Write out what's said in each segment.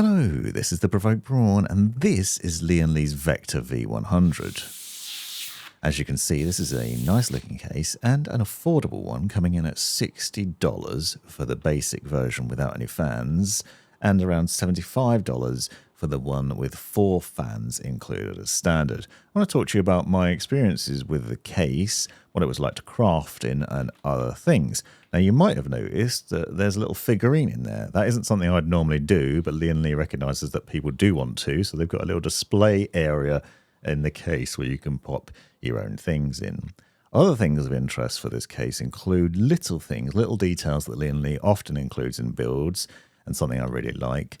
Hello, this is the Provoked Prawn, and this is Lian Li's Vector V100. As you can see, this is a nice looking case and an affordable one, coming in at $60 for the basic version without any fans, and around $75 for the one with 4 fans included as standard. I want to talk to you about my experiences with the case, what it was like to craft in, and other things. Now, you might have noticed that there's a little figurine in there. That isn't something I'd normally do, but Lian Li recognises that people do want to, so they've got a little display area in the case where you can pop your own things in. Other things of interest for this case include little things, little details that Lian Li often includes in builds, and something I really like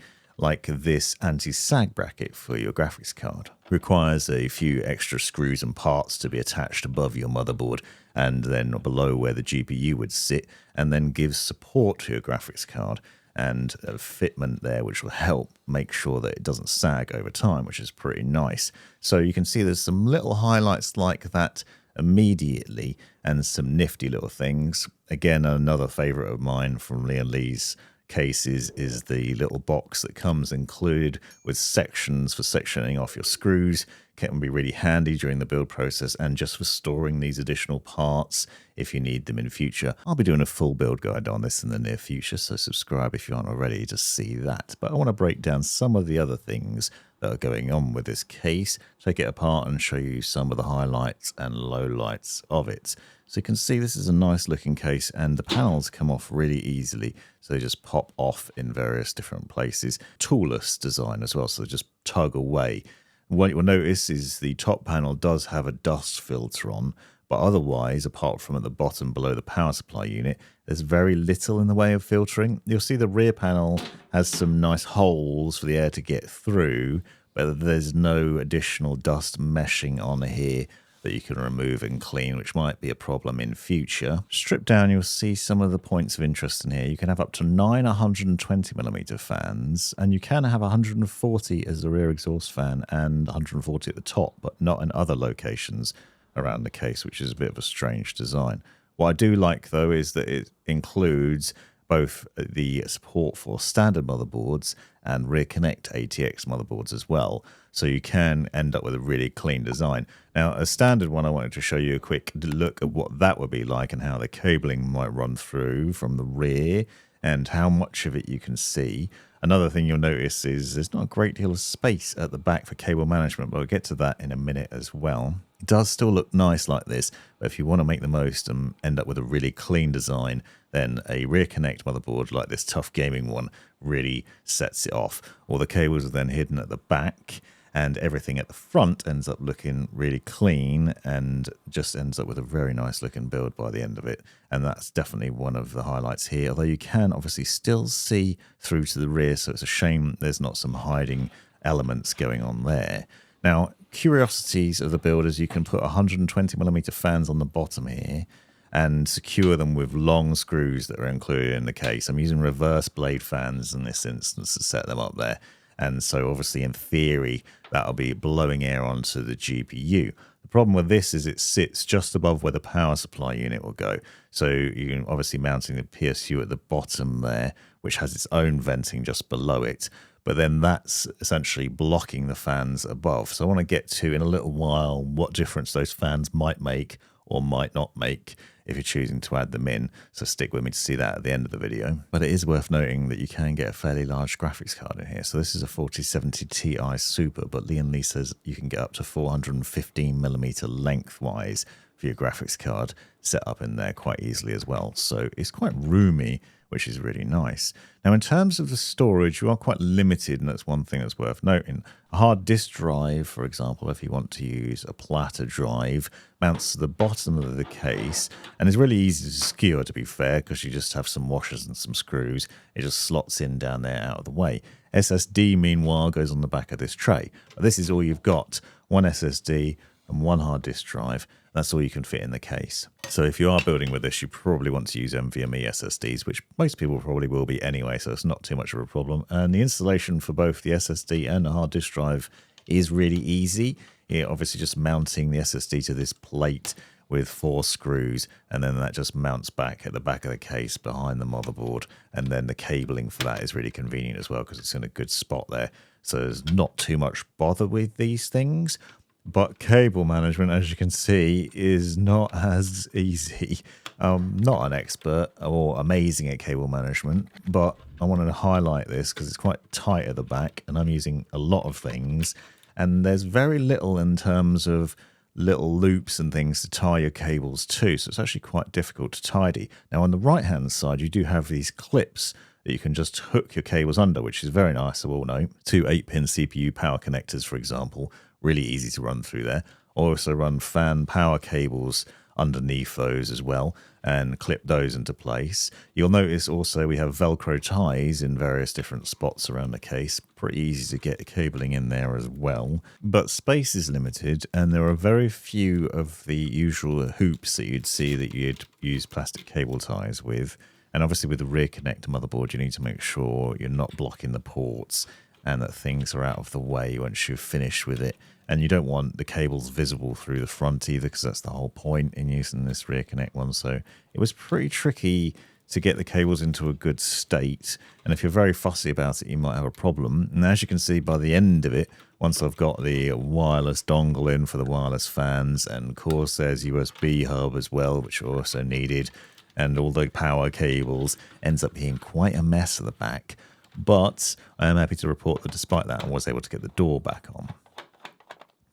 this anti-sag bracket for your graphics card. Requires a few extra screws and parts to be attached above your motherboard and then below where the GPU would sit, and then gives support to your graphics card and a fitment there which will help make sure that it doesn't sag over time, which is pretty nice. So you can see there's some little highlights like that immediately and some nifty little things. Again, another favorite of mine from Lian Li's cases is the little box that comes included with sections for sectioning off your screws. Can be really handy during the build process and just for storing these additional parts if you need them in future. I'll be doing a full build guide on this in the near future, so subscribe if you aren't already to see that. But I want to break down some of the other things that are going on with this case, take it apart and show you some of the highlights and lowlights of it. So you can see this is a nice looking case, and the panels come off really easily, so they just pop off in various different places. Toolless design as well, so they just tug away. What you'll notice is the top panel does have a dust filter on, but otherwise, apart from at the bottom below the power supply unit, there's very little in the way of filtering. You'll see the rear panel has some nice holes for the air to get through, but there's no additional dust meshing on here that you can remove and clean, which might be a problem in future. Stripped down, you'll see some of the points of interest in here. You can have up to 9 120mm fans, and you can have 140 as the rear exhaust fan and 140 at the top, but not in other locations around the case, which is a bit of a strange design. What I do like, though, is that it includes both the support for standard motherboards and rear connect ATX motherboards as well, so you can end up with a really clean design. Now, a standard one, I wanted to show you a quick look at what that would be like and how the cabling might run through from the rear and how much of it you can see. Another thing you'll notice is there's not a great deal of space at the back for cable management, but we'll get to that in a minute as well. It does still look nice like this, but if you want to make the most and end up with a really clean design, then a rear connect motherboard like this tough gaming one really sets it off. All the cables are then hidden at the back, and everything at the front ends up looking really clean and just ends up with a very nice looking build by the end of it. And that's definitely one of the highlights here, although you can obviously still see through to the rear, so it's a shame there's not some hiding elements going on there. Now, curiosities of the builders, you can put 120mm fans on the bottom here and secure them with long screws that are included in the case. I'm using reverse blade fans in this instance to set them up there. And so obviously in theory, that'll be blowing air onto the GPU. The problem with this is it sits just above where the power supply unit will go. So you can obviously mounting the PSU at the bottom there, which has its own venting just below it. But then that's essentially blocking the fans above. So I want to get to in a little while what difference those fans might make or might not make if you're choosing to add them in, so stick with me to see that at the end of the video. But it is worth noting that you can get a fairly large graphics card in here. So this is a 4070 Ti Super, but Lian Li says you can get up to 415mm lengthwise for your graphics card set up in there quite easily as well. So it's quite roomy, which is really nice. Now, in terms of the storage, you are quite limited, and that's one thing that's worth noting. A hard disk drive, for example, if you want to use a platter drive, mounts to the bottom of the case, and is really easy to secure, to be fair, because you just have some washers and some screws. It just slots in down there out of the way. SSD, meanwhile, goes on the back of this tray. But this is all you've got. One SSD and one hard disk drive. That's all you can fit in the case. So if you are building with this, you probably want to use NVMe SSDs, which most people probably will be anyway, so it's not too much of a problem. And the installation for both the SSD and the hard disk drive is really easy. Obviously just mounting the SSD to this plate with 4 screws, and then that just mounts back at the back of the case behind the motherboard, and then the cabling for that is really convenient as well because it's in a good spot there. So there's not too much bother with these things. But cable management, as you can see, is not as easy. I'm not an expert or amazing at cable management, but I wanted to highlight this because it's quite tight at the back and I'm using a lot of things. And there's very little in terms of little loops and things to tie your cables to. So it's actually quite difficult to tidy. Now on the right-hand side, you do have these clips that you can just hook your cables under, which is very nice, I will note. 2 8-pin CPU power connectors, for example. Really easy to run through there. Also run fan power cables underneath those as well and clip those into place. You'll notice also we have Velcro ties in various different spots around the case. Pretty easy to get cabling in there as well. But space is limited and there are very few of the usual hoops that you'd see that you'd use plastic cable ties with. And obviously with the rear connector motherboard, you need to make sure you're not blocking the ports and that things are out of the way once you've finished with it. And you don't want the cables visible through the front either, because that's the whole point in using this rear connect one. So it was pretty tricky to get the cables into a good state. And if you're very fussy about it, you might have a problem. And as you can see by the end of it, once I've got the wireless dongle in for the wireless fans, and of course there's USB hub as well, which are also needed, and all the power cables, ends up being quite a mess at the back. But I am happy to report that despite that, I was able to get the door back on.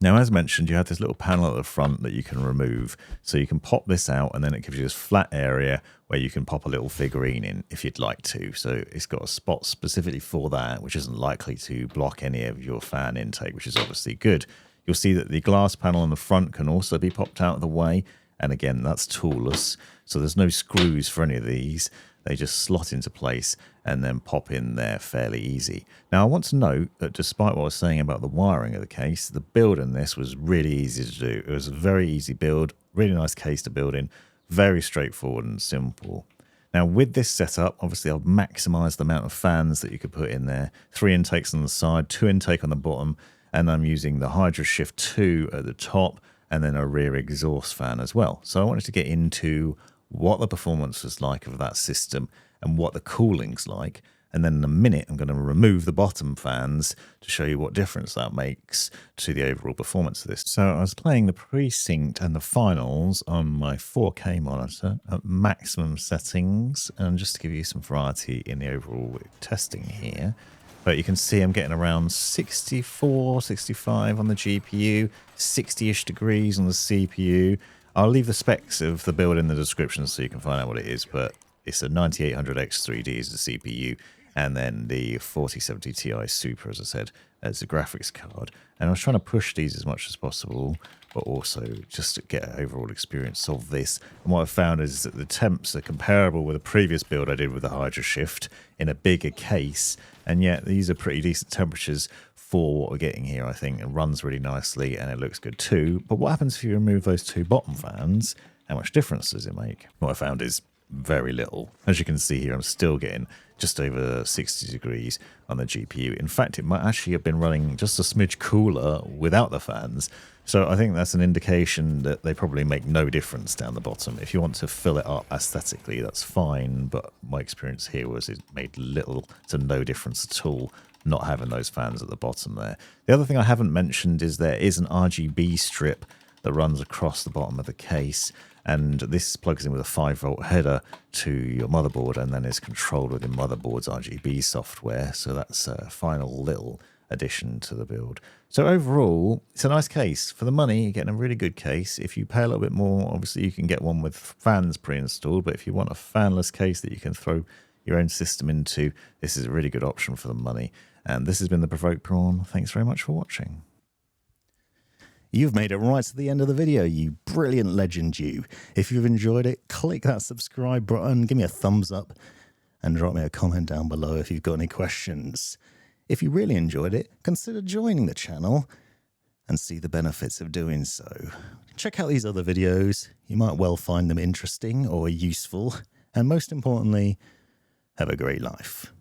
Now, as mentioned, you have this little panel at the front that you can remove. So you can pop this out and then it gives you this flat area where you can pop a little figurine in if you'd like to. So it's got a spot specifically for that, which isn't likely to block any of your fan intake, which is obviously good. You'll see that the glass panel on the front can also be popped out of the way. And again, that's toolless. So there's no screws for any of these. They just slot into place and then pop in there fairly easy. Now, I want to note that despite what I was saying about the wiring of the case, the build in this was really easy to do. It was a very easy build, really nice case to build in, very straightforward and simple. Now, with this setup, obviously I've maximized the amount of fans that you could put in there. 3 intakes on the side, 2 intake on the bottom, and I'm using the Hydro Shift 2 at the top, and then a rear exhaust fan as well. So I wanted to get into what the performance was like of that system and what the cooling's like. And then in a minute, I'm going to remove the bottom fans to show you what difference that makes to the overall performance of this. So I was playing the precinct and the finals on my 4K monitor at maximum settings. And just to give you some variety in the overall testing here, but you can see I'm getting around 64, 65 on the GPU, 60-ish degrees on the CPU. I'll leave the specs of the build in the description so you can find out what it is, but it's a 9800X3D as the CPU, and then the 4070 Ti Super, as I said, as the graphics card. And I was trying to push these as much as possible, but also just to get an overall experience of this. And what I found is that the temps are comparable with a previous build I did with the Hydro Shift in a bigger case, and yet these are pretty decent temperatures for what we're getting here, I think. It runs really nicely and it looks good too. But what happens if you remove those 2 bottom fans? How much difference does it make? What I found is very little. As you can see here, I'm still getting just over 60 degrees on the GPU. In fact, it might actually have been running just a smidge cooler without the fans. So I think that's an indication that they probably make no difference down the bottom. If you want to fill it up aesthetically, that's fine. But my experience here was it made little to no difference at all not having those fans at the bottom there. The other thing I haven't mentioned is there is an RGB strip that runs across the bottom of the case, and this plugs in with a 5-volt header to your motherboard and then is controlled within motherboard's RGB software. So that's a final little addition to the build. So overall, it's a nice case. For the money, you're getting a really good case. If you pay a little bit more, obviously you can get one with fans pre-installed, but if you want a fanless case that you can throw your own system into, this is a really good option for the money. And this has been the Provoked Prawn. Thanks very much for watching. You've made it right to the end of the video, you brilliant legend you. If you've enjoyed it, click that subscribe button, give me a thumbs up, and drop me a comment down below if you've got any questions. If you really enjoyed it, consider joining the channel and see the benefits of doing so. Check out these other videos. You might well find them interesting or useful. And most importantly, have a great life.